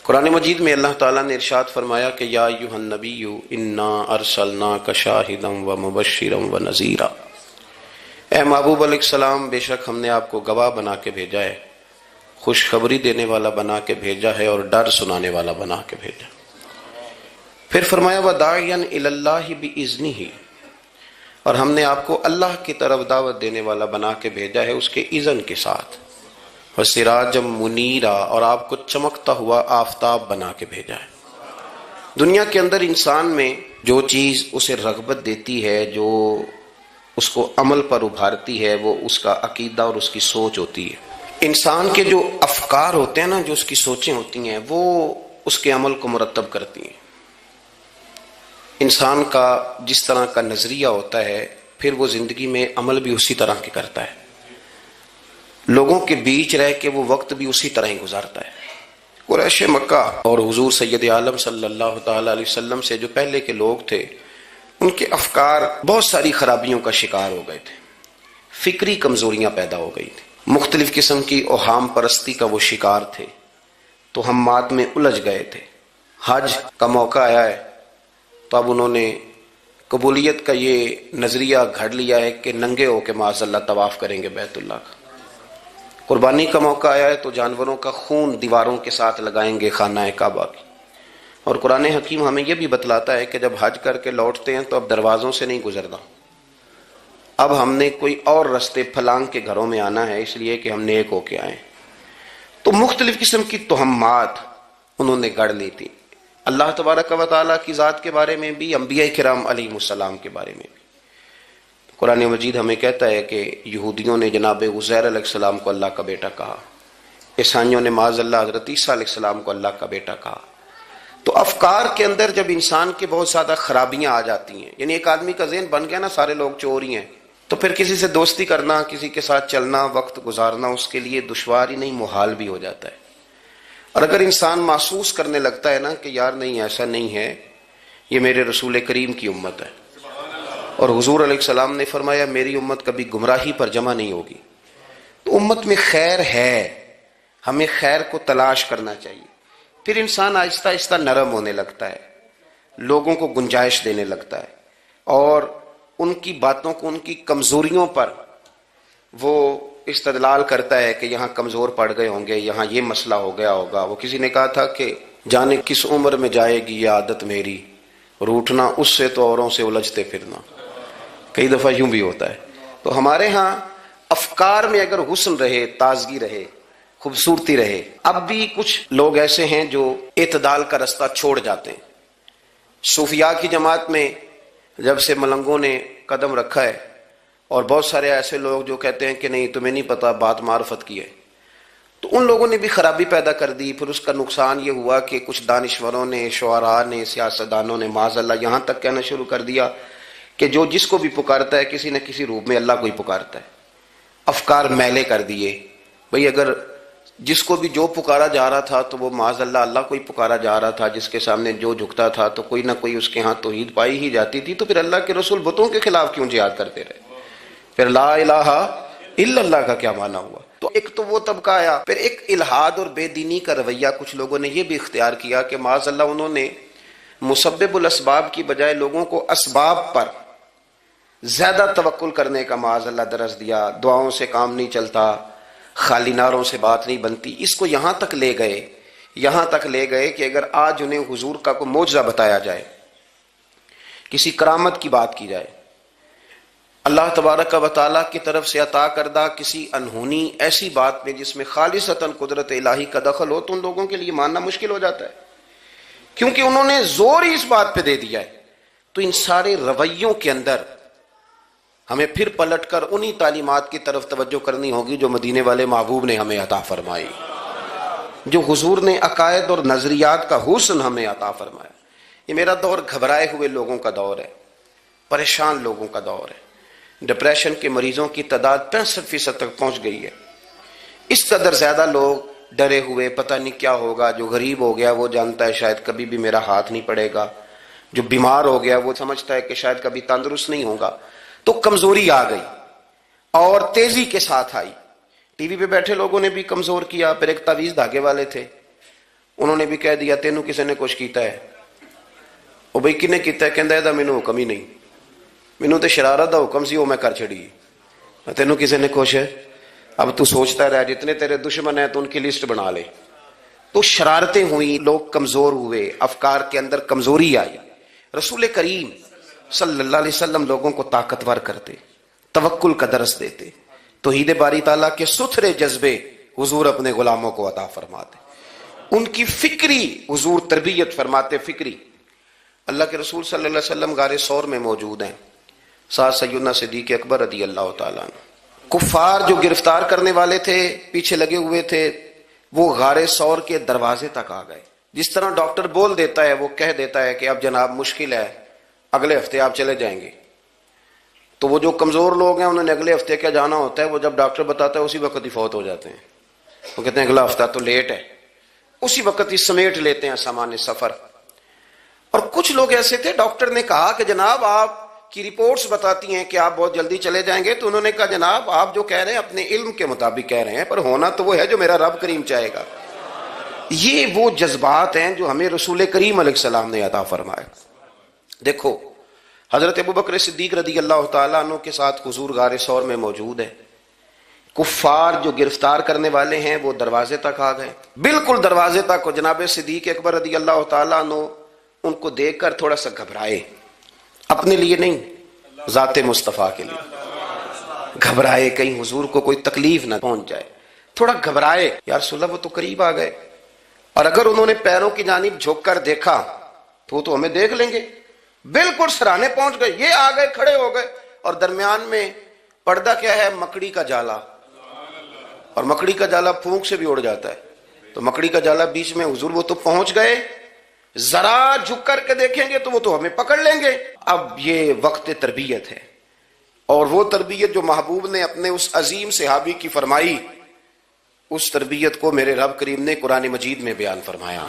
قرآن مجید میں اللہ تعالیٰ نے ارشاد فرمایا کہ یا ایھا النبی انا ارسلناک شاہدا ومبشرا ونذیرا، اے محبوب علیہ السلام، بے شک ہم نے آپ کو گواہ بنا کے بھیجا ہے، خوشخبری دینے والا بنا کے بھیجا ہے اور ڈر سنانے والا بنا کے بھیجا۔ پھر فرمایا وداعیا الی اللہ باذنہ، اور ہم نے آپ کو اللہ کی طرف دعوت دینے والا بنا کے بھیجا ہے اس کے اذن کے ساتھ، وسراجا منیرا، اور آپ کو چمکتا ہوا آفتاب بنا کے بھیجا ہے۔ دنیا کے اندر انسان میں جو چیز اسے رغبت دیتی ہے، جو اس کو عمل پر ابھارتی ہے، وہ اس کا عقیدہ اور اس کی سوچ ہوتی ہے۔ انسان کے جو افکار ہوتے ہیں نا، جو اس کی سوچیں ہوتی ہیں، وہ اس کے عمل کو مرتب کرتی ہیں۔ انسان کا جس طرح کا نظریہ ہوتا ہے، پھر وہ زندگی میں عمل بھی اسی طرح کے کرتا ہے، لوگوں کے بیچ رہ کے وہ وقت بھی اسی طرح ہی گزارتا ہے۔ قریش مکہ اور حضور سید عالم صلی اللہ تعالی علیہ وسلم سے جو پہلے کے لوگ تھے، ان کے افکار بہت ساری خرابیوں کا شکار ہو گئے تھے، فکری کمزوریاں پیدا ہو گئی تھی، مختلف قسم کی اوہام پرستی کا وہ شکار تھے، توہمات میں الجھ گئے تھے۔ حج کا موقع آیا ہے تو اب انہوں نے قبولیت کا یہ نظریہ گھڑ لیا ہے کہ ننگے ہو کے معاذ اللہ طواف کریں گے بیت اللہ کا۔ قربانی کا موقع آیا ہے تو جانوروں کا خون دیواروں کے ساتھ لگائیں گے خانہ کعبہ کی۔ اور قرآن حکیم ہمیں یہ بھی بتلاتا ہے کہ جب حج کر کے لوٹتے ہیں تو اب دروازوں سے نہیں گزرنا، اب ہم نے کوئی اور رستے پھلانگ کے گھروں میں آنا ہے، اس لیے کہ ہم نیک ہو کے آئیں۔ تو مختلف قسم کی توہمات انہوں نے گڑھ لی تھی، اللہ تبارک و تعالیٰ کی ذات کے بارے میں بھی، انبیاء کرام علیہ السلام کے بارے میں بھی۔ قرآن مجید ہمیں کہتا ہے کہ یہودیوں نے جناب عزیر علیہ السلام کو اللہ کا بیٹا کہا، عیسائیوں نے معاذ اللہ حضرت عیسیٰ علیہ السلام کو اللہ کا بیٹا کہا۔ تو افکار کے اندر جب انسان کے بہت زیادہ خرابیاں آ جاتی ہیں، یعنی ایک آدمی کا ذہن بن گیا نا سارے لوگ چور ہی ہیں، تو پھر کسی سے دوستی کرنا، کسی کے ساتھ چلنا، وقت گزارنا اس کے لیے دشوار ہی نہیں محال بھی ہو جاتا ہے۔ اور اگر انسان محسوس کرنے لگتا ہے نا کہ یار نہیں ایسا نہیں ہے، یہ میرے رسول کریم کی امت ہے، اور حضور علیہ السلام نے فرمایا میری امت کبھی گمراہی پر جمع نہیں ہوگی، تو امت میں خیر ہے، ہمیں خیر کو تلاش کرنا چاہیے۔ پھر انسان آہستہ آہستہ نرم ہونے لگتا ہے، لوگوں کو گنجائش دینے لگتا ہے، اور ان کی باتوں کو، ان کی کمزوریوں پر وہ استدلال کرتا ہے کہ یہاں کمزور پڑ گئے ہوں گے، یہاں یہ مسئلہ ہو گیا ہوگا۔ وہ کسی نے کہا تھا کہ جانے کس عمر میں جائے گی یہ عادت میری، روٹنا اس سے تو اوروں سے الجھتے پھرنا۔ کئی دفعہ یوں بھی ہوتا ہے۔ تو ہمارے ہاں افکار میں اگر حسن رہے، تازگی رہے، خوبصورتی رہے۔ اب بھی کچھ لوگ ایسے ہیں جو اعتدال کا رستہ چھوڑ جاتے ہیں۔ صوفیاء کی جماعت میں جب سے ملنگوں نے قدم رکھا ہے، اور بہت سارے ایسے لوگ جو کہتے ہیں کہ نہیں تمہیں نہیں پتا بات معرفت کی ہے، تو ان لوگوں نے بھی خرابی پیدا کر دی۔ پھر اس کا نقصان یہ ہوا کہ کچھ دانشوروں نے، شعراء نے، سیاستدانوں نے معاذ اللہ یہاں تک کہنا شروع کر دیا کہ جو جس کو بھی پکارتا ہے کسی نہ کسی روپ میں اللہ کو ہی پکارتا ہے۔ افکار میلے کر دیے، بھئی اگر جس کو بھی جو پکارا جا رہا تھا تو وہ معاذ اللہ اللہ کو ہی پکارا جا رہا تھا، جس کے سامنے جو جھکتا تھا تو کوئی نہ کوئی اس کے ہاں توحید پائی ہی جاتی تھی، تو پھر اللہ کے رسول بتوں کے خلاف کیوں جہاد کرتے رہے؟ پھر لا الہ الا اللہ کا کیا معنی ہوا؟ تو ایک تو وہ طبقہ آیا، پھر ایک الحاد اور بے دینی کا رویہ کچھ لوگوں نے یہ بھی اختیار کیا کہ معاذ اللہ انہوں نے مسبب الاسباب کی بجائے لوگوں کو اسباب پر زیادہ توکل کرنے کا معاذ اللہ درس دیا۔ دعاؤں سے کام نہیں چلتا، خالی نعروں سے بات نہیں بنتی۔ اس کو یہاں تک لے گئے کہ اگر آج انہیں حضور کا کوئی معجزہ بتایا جائے، کسی کرامت کی بات کی جائے، اللہ تبارک و تعالیٰ کی طرف سے عطا کردہ کسی انہونی ایسی بات میں جس میں خالصتاً قدرت الہی کا دخل ہو، تو ان لوگوں کے لیے ماننا مشکل ہو جاتا ہے، کیونکہ انہوں نے زور ہی اس بات پہ دے دیا ہے۔ تو ان سارے رویوں کے اندر ہمیں پھر پلٹ کر انہی تعلیمات کی طرف توجہ کرنی ہوگی جو مدینے والے محبوب نے ہمیں عطا فرمائی، جو حضور نے عقائد اور نظریات کا حسن ہمیں عطا فرمایا۔ یہ میرا دور گھبرائے ہوئے لوگوں کا دور ہے، پریشان لوگوں کا دور ہے۔ ڈپریشن کے مریضوں کی تعداد 65% تک پہنچ گئی ہے۔ اس قدر زیادہ لوگ ڈرے ہوئے، پتہ نہیں کیا ہوگا۔ جو غریب ہو گیا وہ جانتا ہے شاید کبھی بھی میرا ہاتھ نہیں پڑے گا، جو بیمار ہو گیا وہ سمجھتا ہے کہ شاید کبھی تندرست نہیں ہوگا۔ تو کمزوری آ گئی اور تیزی کے ساتھ آئی۔ ٹی وی پہ بیٹھے لوگوں نے بھی کمزور کیا۔ پھر ایک تعویذ دھاگے والے تھے، انہوں نے بھی کہہ دیا تینوں کسی نے کچھ کیتا ہے. وہ بھائی کنے کیتا ہے؟ کہندا ہے مینوں حکم ہی نہیں, مینوں تے شرارت دا حکم سی وہ میں کر چھڑی, تینوں کسی نے کچھ. اب تو سوچتا رہ, جتنے تیرے دشمن ہیں تو ان کی لسٹ بنا لے. تو شرارتیں ہوئی, لوگ کمزور ہوئے, افکار کے اندر کمزوری آئی. رسول کریم صلی اللہ علیہ وسلم لوگوں کو طاقتور کرتے, توکل کا درس دیتے, توحید باری تعالیٰ کے ستھرے جذبے حضور اپنے غلاموں کو عطا فرماتے, ان کی فکری حضور تربیت فرماتے. فکری اللہ کے رسول صلی اللہ علیہ وسلم غار ثور میں موجود ہیں, ساتھ سیدنا صدیق اکبر رضی اللہ تعالیٰ عنہ. کفار جو گرفتار کرنے والے تھے, پیچھے لگے ہوئے تھے, وہ غار ثور کے دروازے تک آ گئے. جس طرح ڈاکٹر بول دیتا ہے, وہ کہہ دیتا ہے کہ اب جناب مشکل ہے, اگلے ہفتے آپ چلے جائیں گے, تو وہ جو کمزور لوگ ہیں انہوں نے اگلے ہفتے کیا جانا ہوتا ہے, وہ جب ڈاکٹر بتاتا ہے اسی وقت ہی فوت ہو جاتے ہیں. وہ کہتے ہیں اگلا ہفتہ تو لیٹ ہے, اسی وقت ہی سمیٹ لیتے ہیں سامان سفر. اور کچھ لوگ ایسے تھے, ڈاکٹر نے کہا کہ جناب آپ کی رپورٹس بتاتی ہیں کہ آپ بہت جلدی چلے جائیں گے, تو انہوں نے کہا جناب آپ جو کہہ رہے ہیں اپنے علم کے مطابق کہہ رہے ہیں, پر ہونا تو وہ ہے جو میرا رب کریم چاہے گا. یہ وہ جذبات ہیں جو ہمیں رسول کریم علیہ السلام نے عطا فرمائے. دیکھو حضرت ابوبکر صدیق رضی اللہ تعالیٰ عنہ کے ساتھ حضور غار ثور میں موجود ہے. کفار جو گرفتار کرنے والے ہیں وہ دروازے تک آ گئے, بالکل دروازے تک. اور جناب صدیق اکبر رضی اللہ تعالیٰ عنہ ان کو دیکھ کر تھوڑا سا گھبرائے, اپنے لیے نہیں, ذات مصطفیٰ کے لیے گھبرائے, کہیں حضور کو کوئی تکلیف نہ پہنچ جائے. تھوڑا گھبرائے, یا رسول اللہ وہ تو قریب آ گئے, اور اگر انہوں نے پیروں کی جانب جھک کر دیکھا تو ہمیں دیکھ لیں گے. بالکل سرانے پہنچ گئے, یہ آ گئے, کھڑے ہو گئے, اور درمیان میں پردہ کیا ہے؟ مکڑی کا جالا. اور مکڑی کا جالا پھونک سے بھی اڑ جاتا ہے, تو مکڑی کا جالا بیچ میں. حضور وہ تو پہنچ گئے, ذرا جھک کر کے دیکھیں گے تو وہ تو ہمیں پکڑ لیں گے. اب یہ وقت تربیت ہے, اور وہ تربیت جو محبوب نے اپنے اس عظیم صحابی کی فرمائی, اس تربیت کو میرے رب کریم نے قرآن مجید میں بیان فرمایا.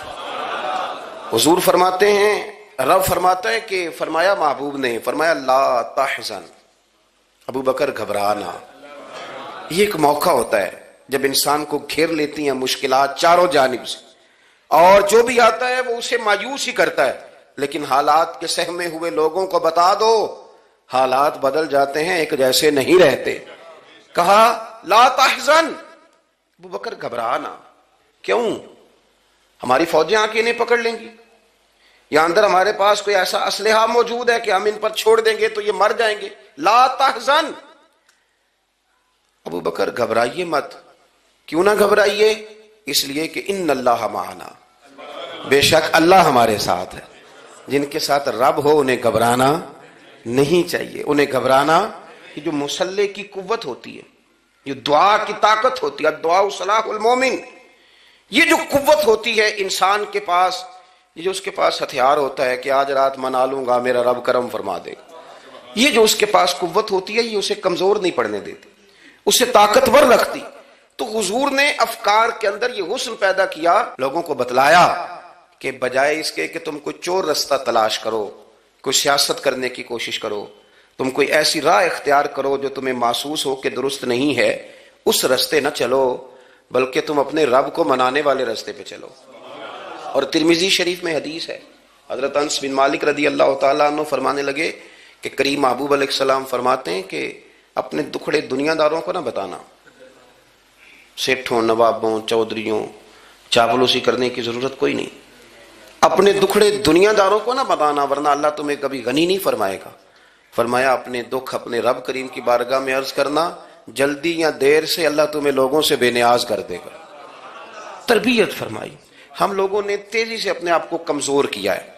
حضور فرماتے ہیں, رب فرماتا ہے کہ فرمایا محبوب نے, فرمایا لا تحزن, ابو بکر گھبرانا. یہ ایک موقع ہوتا ہے جب انسان کو گھیر لیتی ہیں مشکلات چاروں جانب سے, اور جو بھی آتا ہے وہ اسے مایوس ہی کرتا ہے. لیکن حالات کے سہمے ہوئے لوگوں کو بتا دو, حالات بدل جاتے ہیں, ایک جیسے نہیں رہتے. کہا لا تحزن, ابو بکر گھبرانا. کیوں؟ ہماری فوجیں آ کے انہیں پکڑ لیں گی, یا اندر ہمارے پاس کوئی ایسا اسلحہ موجود ہے کہ ہم ان پر چھوڑ دیں گے تو یہ مر جائیں گے. لا تحزن, ابو بکر گھبرائیے مت. کیوں نہ گھبرائیے؟ اس لیے کہ ان اللہ معنا, بے شک اللہ ہمارے ساتھ ہے. جن کے ساتھ رب ہو انہیں گھبرانا نہیں چاہیے. انہیں گھبرانا, یہ جو مسلح کی قوت ہوتی ہے, یہ دعا کی طاقت ہوتی ہے, دعا صلاح المومن, یہ جو قوت ہوتی ہے انسان کے پاس, یہ جو اس کے پاس ہتھیار ہوتا ہے کہ آج رات منا لوں گا میرا رب کرم فرما دے, یہ جو اس کے پاس قوت ہوتی ہے, یہ اسے کمزور نہیں پڑنے دیتی, اسے طاقتور رکھتی. تو حضور نے افکار کے اندر یہ حسن پیدا کیا, لوگوں کو بتلایا کہ بجائے اس کے کہ تم کوئی چور رستہ تلاش کرو, کوئی سیاست کرنے کی کوشش کرو, تم کوئی ایسی راہ اختیار کرو جو تمہیں محسوس ہو کہ درست نہیں ہے, اس رستے نہ چلو, بلکہ تم اپنے رب کو منانے والے رستے پہ چلو. اور ترمذی شریف میں حدیث ہے, حضرت انس بن مالک رضی اللہ تعالیٰ عنہ فرمانے لگے کہ کریم محبوب علیہ السلام فرماتے ہیں کہ اپنے دکھڑے دنیا داروں کو نہ بتانا, سیٹھوں, نوابوں, چودھریوں, چاپلوسی کرنے کی ضرورت کوئی نہیں. اپنے دکھڑے دنیا داروں کو نہ بتانا, ورنہ اللہ تمہیں کبھی غنی نہیں فرمائے گا. فرمایا اپنے دکھ اپنے رب کریم کی بارگاہ میں عرض کرنا, جلدی یا دیر سے اللہ تمہیں لوگوں سے بے نیاز کر دے گا. تربیت فرمائی. ہم لوگوں نے تیزی سے اپنے آپ کو کمزور کیا ہے,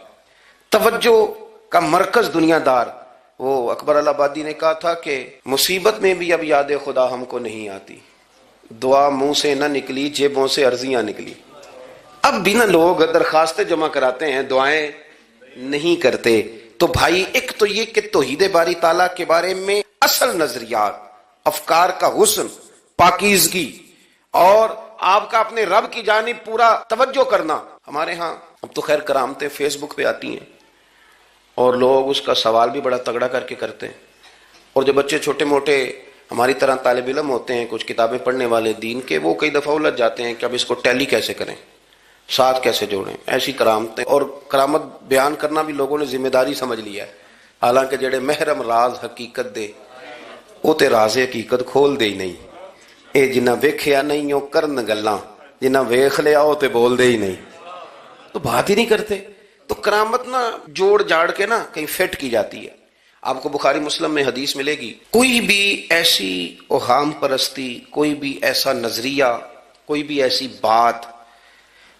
توجہ کا مرکز دنیا دار. وہ اکبر الہآبادی نے کہا تھا کہ مصیبت میں بھی اب یاد خدا ہم کو نہیں آتی, دعا منہ سے نہ نکلی جیبوں سے عرضیاں نکلی. اب بھی نہ لوگ درخواستیں جمع کراتے ہیں, دعائیں نہیں کرتے. تو بھائی ایک تو یہ کہ توحید باری تعالیٰ کے بارے میں اصل نظریات, افکار کا حسن, پاکیزگی, اور آپ کا اپنے رب کی جانب پورا توجہ کرنا. ہمارے ہاں اب تو خیر کرامتیں فیس بک پہ آتی ہیں, اور لوگ اس کا سوال بھی بڑا تگڑا کر کے کرتے ہیں. اور جو بچے چھوٹے موٹے ہماری طرح طالب علم ہوتے ہیں, کچھ کتابیں پڑھنے والے دین کے, وہ کئی دفعہ الجھ جاتے ہیں کہ اب اس کو ٹیلی کیسے کریں. ساتھ کیسے جوڑیں، ایسی کرامتیں، اور کرامت بیان کرنا بھی لوگوں نے ذمہ داری سمجھ لیا ہے، حالانکہ جڑے محرم راز حقیقت دے وہ تے راز حقیقت کھول دے ہی نہیں، اے جنہ ویکھیا نہیں وہ کرن گلاں، جنہ ویکھ لیا وہ تے بول دے ہی نہیں، تو بات ہی نہیں کرتے۔ تو کرامت نا جوڑ جاڑ کے نا کہیں فٹ کی جاتی ہے۔ آپ کو بخاری مسلم میں حدیث ملے گی، کوئی بھی ایسی اوہام پرستی، کوئی بھی ایسا نظریہ، کوئی بھی ایسی بات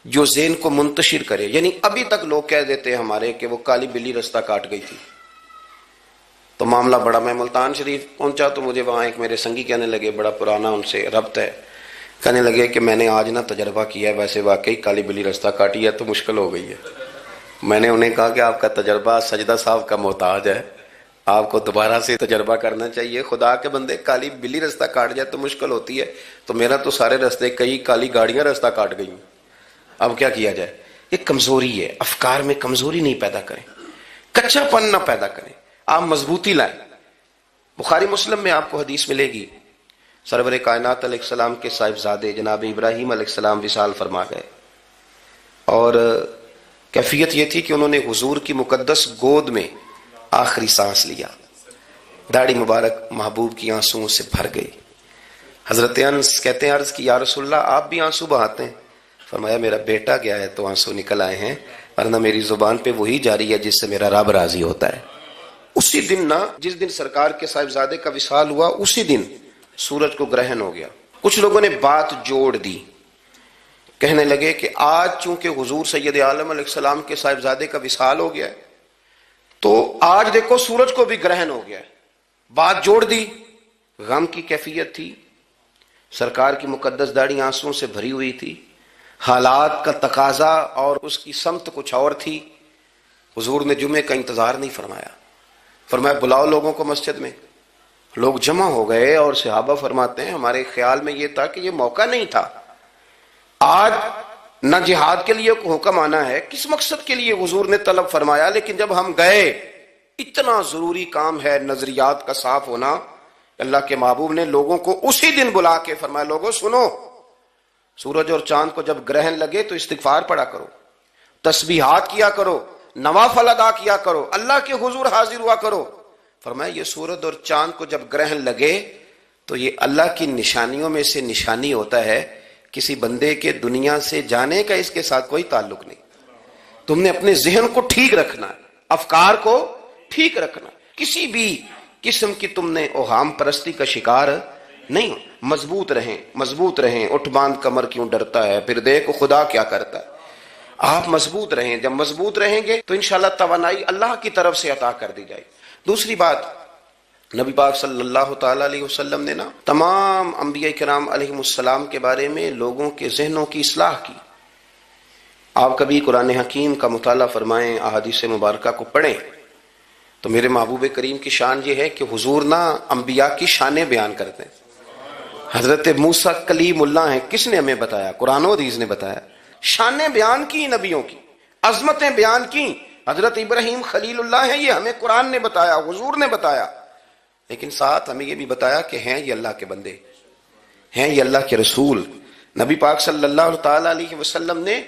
جو ذہن کو منتشر کرے، یعنی ابھی تک لوگ کہہ دیتے ہیں ہمارے کہ وہ کالی بلی رستہ کاٹ گئی تھی، تو معاملہ بڑا، میں ملتان شریف پہنچا تو مجھے وہاں ایک میرے سنگی کہنے لگے، بڑا پرانا ان سے ربط ہے، کہنے لگے کہ میں نے آج نا تجربہ کیا ہے، ویسے واقعی کالی بلی رستہ کاٹی ہے تو مشکل ہو گئی ہے۔ میں نے انہیں کہا کہ آپ کا تجربہ سجدہ صاحب کا محتاج ہے، آپ کو دوبارہ سے تجربہ کرنا چاہیے، خدا کے بندے کالی بلی رستہ کاٹ جائے تو مشکل ہوتی ہے، تو میرا تو سارے رستے، کئی کالی گاڑیاں رستہ کاٹ گئی، اب کیا کیا جائے؟ یہ کمزوری ہے، افکار میں کمزوری نہیں پیدا کریں، کچا پن نہ پیدا کریں، آپ مضبوطی لائیں۔ بخاری مسلم میں آپ کو حدیث ملے گی، سرور کائنات علیہ السلام کے صاحبزادے جناب ابراہیم علیہ السلام وصال فرما گئے، اور کیفیت یہ تھی کہ انہوں نے حضور کی مقدس گود میں آخری سانس لیا، داڑھی مبارک محبوب کی آنسوؤں سے بھر گئی۔ حضرت انس کہتے ہیں عرض کی یا رسول اللہ آپ بھی آنسو بہاتے ہیں؟ فرمایا میرا بیٹا گیا ہے تو آنسو نکل آئے ہیں، ورنہ میری زبان پہ وہی جاری ہے جس سے میرا رب راضی ہوتا ہے۔ اسی دن نا، جس دن سرکار کے صاحبزادے کا وصال ہوا، اسی دن سورج کو گرہن ہو گیا۔ کچھ لوگوں نے بات جوڑ دی، کہنے لگے کہ آج چونکہ حضور سید عالم علیہ السلام کے صاحبزادے کا وصال ہو گیا ہے تو آج دیکھو سورج کو بھی گرہن ہو گیا ہے، بات جوڑ دی۔ غم کی کیفیت تھی، سرکار کی مقدس داڑھی آنسوؤں سے بھری ہوئی تھی، حالات کا تقاضا اور اس کی سمت کچھ اور تھی۔ حضور نے جمعے کا انتظار نہیں فرمایا، فرمایا بلاؤ لوگوں کو مسجد میں۔ لوگ جمع ہو گئے، اور صحابہ فرماتے ہیں ہمارے خیال میں یہ تھا کہ یہ موقع نہیں تھا، آج نہ جہاد کے لیے حکم آنا ہے، کس مقصد کے لیے حضور نے طلب فرمایا، لیکن جب ہم گئے اتنا ضروری کام ہے نظریات کا صاف ہونا، اللہ کے محبوب نے لوگوں کو اسی دن بلا کے فرمایا لوگوں سنو، سورج اور چاند کو جب گرہن لگے تو استغفار پڑھا کرو، تسبیحات کیا کرو، نوافل ادا کیا کرو، اللہ کے حضور حاضر ہوا کرو۔ فرمایا یہ سورج اور چاند کو جب گرہن لگے تو یہ اللہ کی نشانیوں میں سے نشانی ہوتا ہے، کسی بندے کے دنیا سے جانے کا اس کے ساتھ کوئی تعلق نہیں۔ تم نے اپنے ذہن کو ٹھیک رکھنا ہے، افکار کو ٹھیک رکھنا، کسی بھی قسم کی تم نے اوہام پرستی کا شکار نہیں ہو، مضبوط رہیں، مضبوط رہیں، اٹھ باندھ کمر کیوں ڈرتا ہے، پھر دیکھو خدا کیا کرتا ہے۔ آپ مضبوط رہیں، جب مضبوط رہیں گے تو انشاءاللہ توانائی اللہ کی طرف سے عطا کر دی جائے۔ دوسری بات، نبی پاک صلی اللہ تعالی علیہ وسلم نے نا تمام انبیاء کرام علیہ السلام کے بارے میں لوگوں کے ذہنوں کی اصلاح کی۔ آپ کبھی قرآن حکیم کا مطالعہ فرمائیں، احادیث مبارکہ کو پڑھیں تو میرے محبوب کریم کی شان یہ ہے کہ حضور نا انبیاء کی شانیں بیان کرتے ہیں۔ حضرت موسیٰ کلیم اللہ ہیں، کس نے ہمیں بتایا؟ قرآن و حدیث نے بتایا۔ شانیں بیان کی نبیوں کی، عظمتیں بیان کی۔ حضرت ابراہیم خلیل اللہ ہیں، یہ ہمیں قرآن نے بتایا، حضور نے بتایا، لیکن ساتھ ہمیں یہ بھی بتایا کہ ہیں یہ اللہ کے بندے، ہیں یہ اللہ کے رسول۔ نبی پاک صلی اللہ تعالی علیہ وسلم نے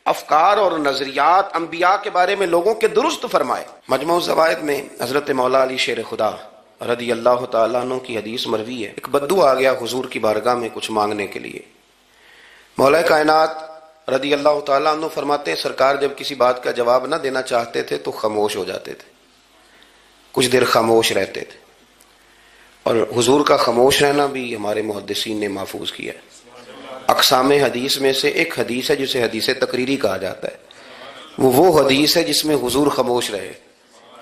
افکار اور نظریات انبیاء کے بارے میں لوگوں کے درست فرمائے۔ مجموع الزوائد میں حضرت مولا علی شیر خدا رضی اللہ تعالیٰ عنہ کی حدیث مروی ہے، ایک بدو آ گیا حضور کی بارگاہ میں کچھ مانگنے کے لیے۔ مولا کائنات رضی اللہ تعالیٰ عنہ فرماتے ہیں سرکار جب کسی بات کا جواب نہ دینا چاہتے تھے تو خاموش ہو جاتے تھے، کچھ دیر خاموش رہتے تھے، اور حضور کا خاموش رہنا بھی ہمارے محدثین نے محفوظ کیا ہے۔ اقسام حدیث میں سے ایک حدیث ہے جسے حدیث تقریری کہا جاتا ہے، وہ حدیث ہے جس میں حضور خاموش رہے،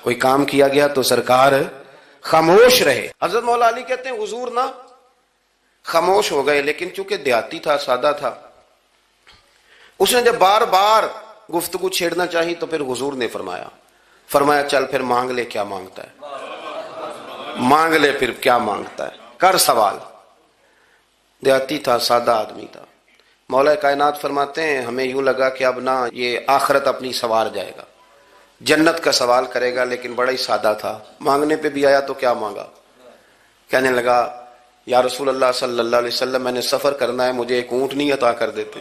کوئی کام کیا گیا تو سرکار خاموش رہے۔ حضرت مولا علی کہتے ہیں حضور نہ خاموش ہو گئے، لیکن چونکہ دیہاتی تھا، سادہ تھا، اس نے جب بار بار گفتگو چھیڑنا چاہی تو پھر حضور نے فرمایا چل پھر مانگ لے کیا مانگتا ہے، مانگ لے پھر کیا مانگتا ہے، کر سوال۔ دیہاتی تھا، سادہ آدمی تھا۔ مولا کائنات فرماتے ہیں ہمیں یوں لگا کہ اب نہ یہ آخرت اپنی سوار جائے گا، جنت کا سوال کرے گا، لیکن بڑا ہی سادہ تھا۔ مانگنے پہ بھی آیا تو کیا مانگا؟ کہنے لگا یا رسول اللہ صلی اللہ علیہ وسلم میں نے سفر کرنا ہے، مجھے ایک اونٹ نہیں عطا کر دیتے؟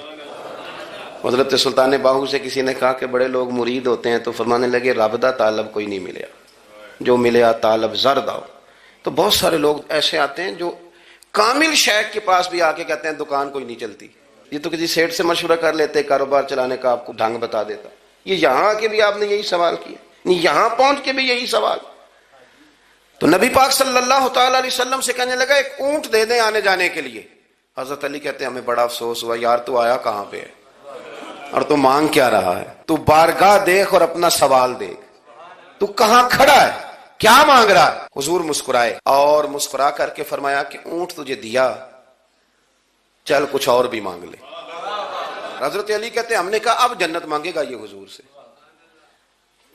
حضرت سلطان باہو سے کسی نے کہا کہ بڑے لوگ مرید ہوتے ہیں، تو فرمانے لگے رب دا طالب کوئی نہیں ملیا، جو ملیا طالب زرد آؤ۔ تو بہت سارے لوگ ایسے آتے ہیں جو کامل شیخ کے پاس بھی آ کے کہتے ہیں دکان کوئی نہیں چلتی، یہ تو کسی سیٹ سے مشورہ کر لیتے، کاروبار چلانے کا آپ کو ڈھنگ بتا دیتا۔ یہ یہاں آ کے بھی آپ نے یہی سوال کیا، یہاں پہنچ کے بھی یہی سوال۔ تو نبی پاک صلی اللہ تعالی علیہ وسلم سے کہنے لگا ایک اونٹ دے دیں آنے جانے کے لیے۔ حضرت علی کہتے ہیں ہمیں بڑا افسوس ہوا، یار تو آیا کہاں پہ ہے اور تو مانگ کیا رہا ہے؟ تو بارگاہ دیکھ اور اپنا سوال دیکھ، تو کہاں کھڑا ہے، کیا مانگ رہا ہے؟ حضور مسکرائے اور مسکرا کر کے فرمایا کہ اونٹ تجھے دیا، چل کچھ اور بھی مانگ لے۔ حضرت علی کہتے ہیں ہم نے کہا اب جنت مانگے گا یہ حضور سے؟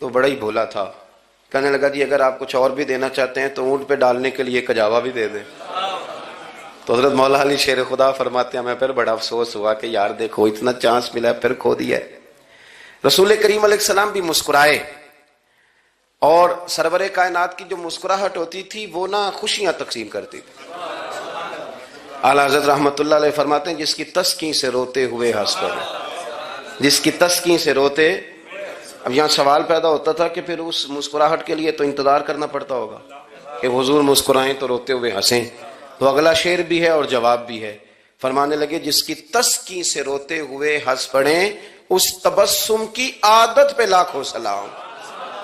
تو بڑا ہی بھولا تھا، کہنے لگا جی اگر آپ کچھ اور بھی دینا چاہتے ہیں تو اونٹ پہ ڈالنے کے لیے کجاوا بھی دے دیں۔ تو حضرت مولا علی شیر خدا فرماتے ہیں ہمیں پھر بڑا افسوس ہوا کہ یار دیکھو اتنا چانس ملا پھر کھو دیا ہے۔ رسول کریم علیہ السلام بھی مسکرائے، اور سرور کائنات کی جو مسکراہٹ ہوتی تھی وہ نہ خوشیاں تقسیم کرتی تھی۔ اعلیٰ حضرت رحمت اللہ علیہ فرماتے ہیں جس کی تسکین سے روتے ہوئے ہنس پڑے، جس کی تسکین سے روتے۔ اب یہاں سوال پیدا ہوتا تھا کہ پھر اس مسکراہٹ کے لیے تو انتظار کرنا پڑتا ہوگا کہ حضور مسکرائیں تو روتے ہوئے ہنسیں، تو اگلا شعر بھی ہے اور جواب بھی ہے۔ فرمانے لگے جس کی تسکین سے روتے ہوئے ہنس پڑیں اس تبسم کی عادت پہ لاکھوں سلام۔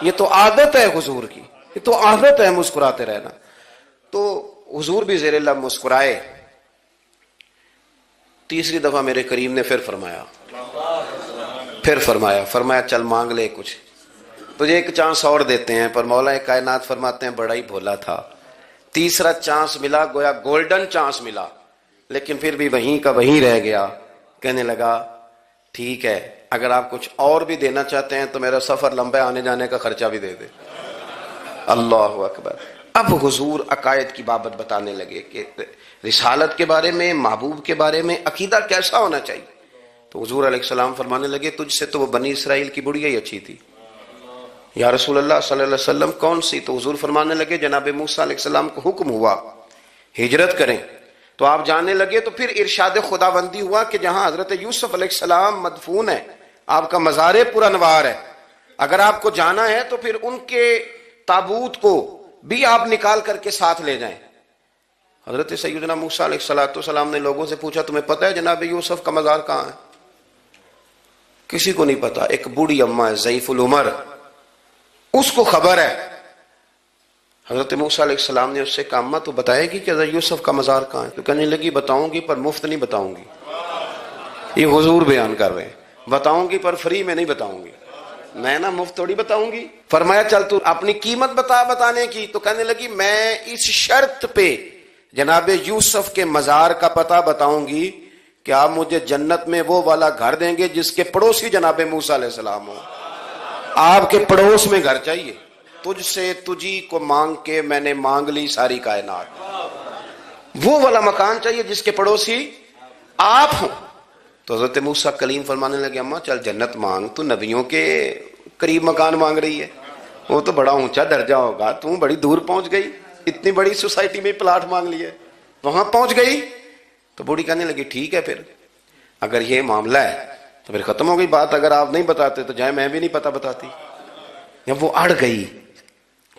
یہ تو عادت ہے حضور کی، یہ تو عادت ہے مسکراتے رہنا۔ تو حضور بھی زیر لب مسکرائے۔ تیسری دفعہ میرے کریم نے پھر فرمایا چل مانگ لے کچھ، تجھے ایک چانس اور دیتے ہیں۔ پر مولا کائنات فرماتے ہیں بڑا ہی بھولا تھا، تیسرا چانس ملا، گویا گولڈن چانس ملا، لیکن پھر بھی وہیں کا وہیں رہ گیا۔ کہنے لگا ٹھیک ہے اگر آپ کچھ اور بھی دینا چاہتے ہیں تو میرا سفر لمبا آنے جانے کا خرچہ بھی دے دے۔ اللہ اکبر۔ اب حضور عقائد کی بابت بتانے لگے کہ رسالت کے بارے میں، محبوب کے بارے میں عقیدہ کیسا ہونا چاہیے۔ تو حضور علیہ السلام فرمانے لگے تجھ سے تو وہ بنی اسرائیل کی بڑھیا ہی اچھی تھی۔ یا رسول اللہ صلی اللہ علیہ وسلم کون سی؟ تو حضور فرمانے لگے جناب موسیٰ علیہ السلام کو حکم ہوا ہجرت کریں تو آپ جانے لگے، تو پھر ارشاد خداوندی ہوا کہ جہاں حضرت یوسف علیہ السلام مدفون ہے، آپ کا مزار پر انوار ہے، اگر آپ کو جانا ہے تو پھر ان کے تابوت کو بھی آپ نکال کر کے ساتھ لے جائیں۔ حضرت سیدنا موسیٰ علیہ السلام نے لوگوں سے پوچھا تمہیں پتہ ہے جناب یوسف کا مزار کہاں ہے؟ کسی کو نہیں پتا۔ ایک بوڑھی اماں ہے ضعیف العمر، اس کو خبر ہے۔ حضرت موسیٰ علیہ السلام نے اس سے کہا اماں تو بتائے گی کہ حضرت یوسف کا مزار کہاں ہے؟ تو کہنے لگی بتاؤں گی پر مفت نہیں بتاؤں گی۔ یہ حضور بیان کر رہے ہیں، بتاؤں گی پر فری میں نہیں بتاؤں گی، میں نا مفت تھوڑی بتاؤں گی۔ فرمایا چل تو اپنی قیمت بتا بتانے کی۔ تو کہنے لگی میں اس شرط پہ جناب یوسف کے مزار کا پتہ بتاؤں گی کہ آپ مجھے جنت میں وہ والا گھر دیں گے جس کے پڑوسی جناب موسیٰ علیہ السلام ہو۔ آپ کے پڑوس میں گھر چاہیے، تجھ سے تجھی کو مانگ کے میں نے مانگ لی ساری کائنات، وہ والا مکان چاہیے جس کے پڑوسی آپ ہوں۔ تو حضرت موسیٰ کلیم فرمانے لگے اماں چل جنت مانگ، تو نبیوں کے قریب مکان مانگ رہی ہے، وہ تو بڑا اونچا درجہ ہوگا، تو بڑی دور پہنچ گئی، اتنی بڑی سوسائٹی میں پلاٹ مانگ لیے، وہاں پہنچ گئی۔ تو بوڑھی کہنے لگی ٹھیک ہے پھر اگر یہ معاملہ ہے تو پھر ختم ہو گئی بات، اگر آپ نہیں بتاتے تو جائے میں بھی نہیں پتہ بتاتی۔ جب وہ اڑ گئی،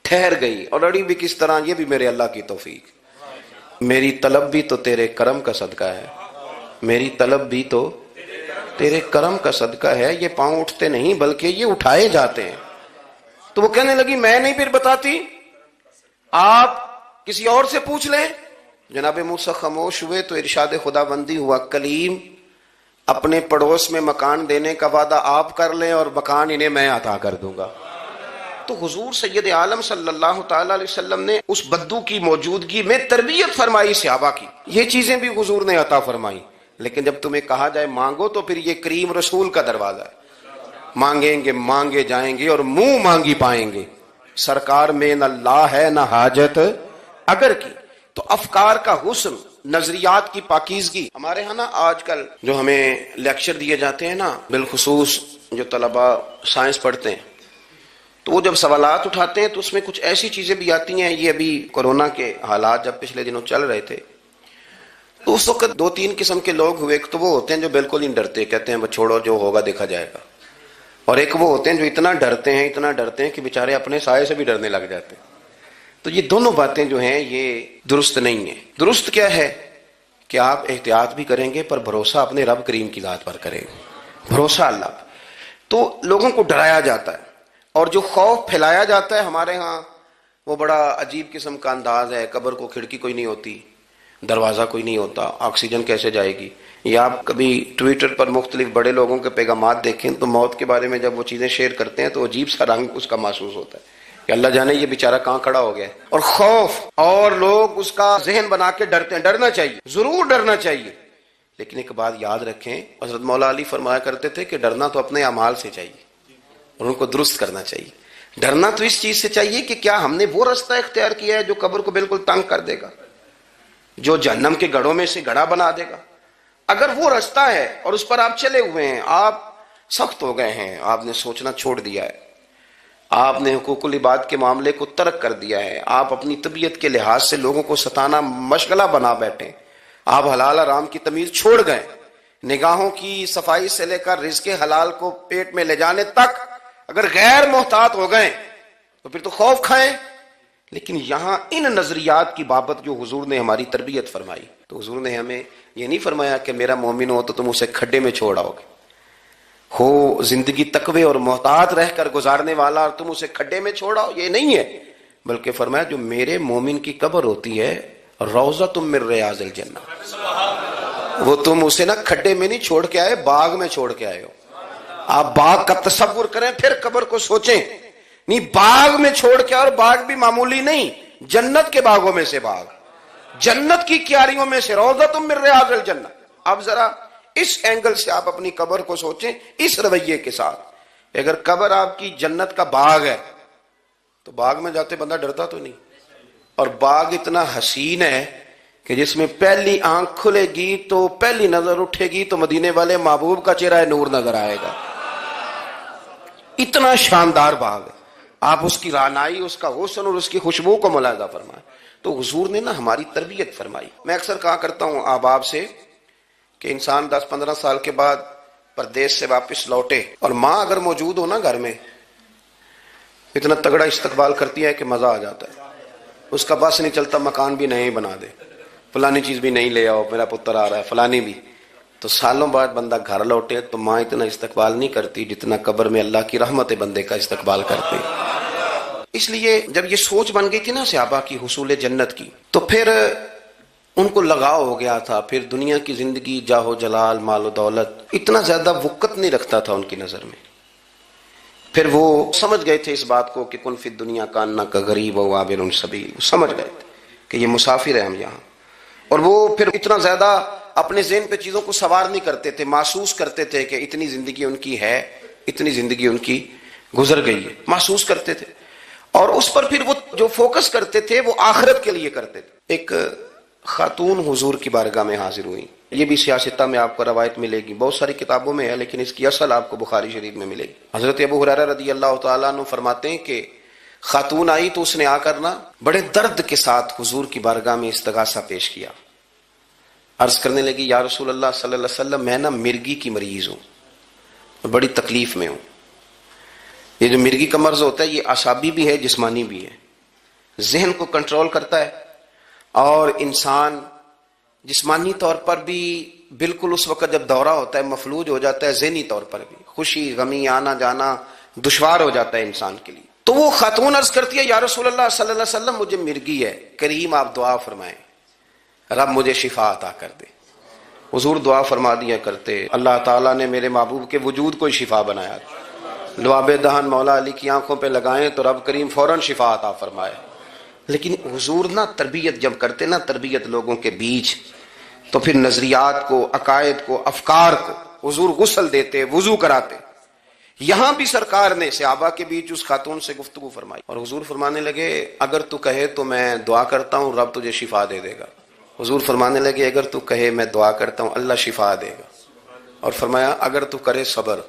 ٹھہر گئی، اور اڑی بھی کس طرح، یہ بھی میرے اللہ کی توفیق، میری طلب بھی تو تیرے کرم کا صدقہ ہے، میری طلب بھی تو تیرے کرم کا صدقہ ہے، یہ پاؤں اٹھتے نہیں بلکہ یہ اٹھائے جاتے ہیں۔ تو وہ کہنے لگی میں نہیں پھر بتاتی، آپ کسی اور سے پوچھ لیں۔ جناب موسیٰ خاموش ہوئے تو ارشاد خداوندی ہوا کلیم اپنے پڑوس میں مکان دینے کا وعدہ آپ کر لیں اور مکان انہیں میں عطا کر دوں گا۔ تو حضور سید عالم صلی اللہ تعالی علیہ وسلم نے اس بدو کی موجودگی میں تربیت فرمائی صحابہ کی، یہ چیزیں بھی حضور نے عطا فرمائی۔ لیکن جب تمہیں کہا جائے مانگو تو پھر یہ کریم رسول کا دروازہ ہے، مانگیں گے مانگے جائیں گے اور منہ مانگی پائیں گے۔ سرکار میں نہ لا ہے نہ حاجت اگر کی۔ تو افکار کا حسن، نظریات کی پاکیزگی۔ ہمارے ہاں نا آج کل جو ہمیں لیکچر دیے جاتے ہیں نا، بالخصوص جو طلباء سائنس پڑھتے ہیں، تو وہ جب سوالات اٹھاتے ہیں تو اس میں کچھ ایسی چیزیں بھی آتی ہیں، یہ ابھی کورونا کے حالات جب پچھلے دنوں چل رہے تھے تو اس وقت دو تین قسم کے لوگ ہوئے، ایک تو وہ ہوتے ہیں جو بالکل ہی ڈرتے، کہتے ہیں بس چھوڑو جو ہوگا دیکھا جائے گا، اور ایک وہ ہوتے ہیں جو اتنا ڈرتے ہیں کہ بیچارے اپنے سائے سے بھی ڈرنے لگ جاتے ہیں۔ تو یہ دونوں باتیں جو ہیں یہ درست نہیں ہیں۔ درست کیا ہے کہ آپ احتیاط بھی کریں گے پر بھروسہ اپنے رب کریم کی ذات پر کریں گے، بھروسہ اللہ پر۔ تو لوگوں کو ڈرایا جاتا ہے، اور جو خوف پھیلایا جاتا ہے ہمارے ہاں وہ بڑا عجیب قسم کا انداز ہے، قبر کو کھڑکی کوئی نہیں ہوتی، دروازہ کوئی نہیں ہوتا، آکسیجن کیسے جائے گی؟ یا آپ کبھی ٹویٹر پر مختلف بڑے لوگوں کے پیغامات دیکھیں تو موت کے بارے میں جب وہ چیزیں شیئر کرتے ہیں تو عجیب سا رنگ اس کا محسوس ہوتا ہے کہ اللہ جانے یہ بیچارہ کہاں کھڑا ہو گیا ہے، اور خوف، اور لوگ اس کا ذہن بنا کے ڈرتے ہیں۔ ڈرنا چاہیے، ضرور ڈرنا چاہیے، لیکن ایک بات یاد رکھیں، حضرت مولا علی فرمایا کرتے تھے کہ ڈرنا تو اپنے اعمال سے چاہیے اور ان کو درست کرنا چاہیے۔ ڈرنا تو اس چیز سے چاہیے کہ کیا ہم نے وہ رستہ اختیار کیا ہے جو قبر کو بالکل تنگ کر دے گا، جو جہنم کے گڑھوں میں سے گڑھا بنا دے گا؟ اگر وہ رستہ ہے اور اس پر آپ چلے ہوئے ہیں، آپ سخت ہو گئے ہیں، آپ نے سوچنا چھوڑ دیا ہے، آپ نے حقوق العباد کے معاملے کو ترک کر دیا ہے، آپ اپنی طبیعت کے لحاظ سے لوگوں کو ستانا مشغلہ بنا بیٹھے، آپ حلال حرام کی تمیز چھوڑ گئے، نگاہوں کی صفائی سے لے کر رزق حلال کو پیٹ میں لے جانے تک اگر غیر محتاط ہو گئے تو پھر تو خوف کھائیں۔ لیکن یہاں ان نظریات کی بابت جو حضور نے ہماری تربیت فرمائی، تو حضور نے ہمیں یہ نہیں فرمایا کہ میرا مومن ہو تو تم اسے کھڈے میں چھوڑ آؤ گے، ہو زندگی تقوی اور محتاط رہ کر گزارنے والا اور تم اسے کھڈے میں چھوڑ آؤ، یہ نہیں ہے، بلکہ فرمایا جو میرے مومن کی قبر ہوتی ہے روضۃ من ریاض الجنہ، وہ تم اسے نا کھڈے میں نہیں چھوڑ کے آئے، باغ میں چھوڑ کے آئے ہو۔ آپ باغ کا تصور کریں پھر قبر کو سوچیں، نہیں باغ میں چھوڑ کے، اور باغ بھی معمولی نہیں، جنت کے باغوں میں سے باغ، جنت کی کیاریوں میں سے، روضۃ من ریاض الجنہ۔ اب ذرا اس اینگل سے آپ اپنی قبر کو سوچیں، اس رویے کے ساتھ۔ اگر قبر آپ کی جنت کا باغ ہے تو باغ میں جاتے بندہ ڈرتا تو نہیں، اور باغ اتنا حسین ہے کہ جس میں پہلی آنکھ کھلے گی تو پہلی نظر اٹھے گی تو مدینے والے محبوب کا چہرہ نور نظر آئے گا، اتنا شاندار باغ ہے۔ آپ اس کی رعنائی، اس کا حسن اور اس کی خوشبو کو ملاحظہ فرمائیں۔ تو حضور نے نا ہماری تربیت فرمائی۔ میں اکثر کہا کرتا ہوں احباب سے کہ انسان 10-15 سال کے بعد پردیس سے واپس لوٹے اور ماں اگر موجود ہو نا گھر میں، اتنا تگڑا استقبال کرتی ہے کہ مزہ آ جاتا ہے، اس کا بس نہیں چلتا، مکان بھی نہیں بنا دے، فلانی چیز بھی نہیں لے آؤ، میرا پتر آ رہا ہے، فلانی بھی۔ تو سالوں بعد بندہ گھر لوٹے تو ماں اتنا استقبال نہیں کرتی جتنا قبر میں اللہ کی رحمت بندے کا استقبال کرتے۔ اس لیے جب یہ سوچ بن گئی تھی نا صحابہ کی حصول جنت کی، تو پھر ان کو لگاؤ ہو گیا تھا، پھر دنیا کی زندگی، جاہ و جلال، مال و دولت اتنا زیادہ وقت نہیں رکھتا تھا ان کی نظر میں۔ پھر وہ سمجھ گئے تھے اس بات کو کہ کن فی الدنیا کاننا کا غریب و عابر سبیل، سمجھ گئے تھے کہ یہ مسافر ہیں ہم یہاں، اور وہ پھر اتنا زیادہ اپنے ذہن پہ چیزوں کو سوار نہیں کرتے تھے، محسوس کرتے تھے کہ اتنی زندگی ان کی ہے، اتنی زندگی ان کی گزر گئی ہے، محسوس کرتے تھے، اور اس پر پھر وہ جو فوکس کرتے تھے وہ آخرت کے لیے کرتے تھے۔ ایک خاتون حضور کی بارگاہ میں حاضر ہوئی، یہ بھی سیاستہ میں آپ کو روایت ملے گی، بہت ساری کتابوں میں ہے لیکن اس کی اصل آپ کو بخاری شریف میں ملے گی۔ حضرت ابو ہریرہ رضی اللہ تعالیٰ عنہ فرماتے ہیں کہ خاتون آئی تو اس نے آ کر نا بڑے درد کے ساتھ حضور کی بارگاہ میں استغاثہ پیش کیا، عرض کرنے لگی یا رسول اللہ صلی اللہ علیہ وسلم، میں نا مرگی کی مریض ہوں اور بڑی تکلیف میں ہوں۔ یہ جو مرگی کا مرض ہوتا ہے یہ اعصابی بھی ہے، جسمانی بھی ہے، ذہن کو کنٹرول کرتا ہے، اور انسان جسمانی طور پر بھی بالکل اس وقت جب دورہ ہوتا ہے مفلوج ہو جاتا ہے، ذہنی طور پر بھی خوشی غمی آنا جانا دشوار ہو جاتا ہے انسان کے لیے۔ تو وہ خاتون عرض کرتی ہے یا رسول اللہ صلی اللہ علیہ وسلم، مجھے مرگی ہے، کریم آپ دعا فرمائیں رب مجھے شفا عطا کر دے۔ حضور دعا فرما دیا کرتے، اللہ تعالیٰ نے میرے محبوب کے وجود کو شفا بنایا، لعاب دہن مولا علی کی آنکھوں پہ لگائیں تو رب کریم فوراً شفا عطا فرمائے۔ لیکن حضور نا تربیت جب کرتے نا، تربیت لوگوں کے بیچ، تو پھر نظریات کو، عقائد کو، افکار کو حضور غسل دیتے، وضو کراتے۔ یہاں بھی سرکار نے صحابہ کے بیچ اس خاتون سے گفتگو فرمائی، اور حضور فرمانے لگے اگر تو کہے تو میں دعا کرتا ہوں رب تجھے شفا دے دے گا۔ حضور فرمانے لگے اگر تو کہے میں دعا کرتا ہوں اللہ شفا دے گا، اور فرمایا اگر تو کرے صبر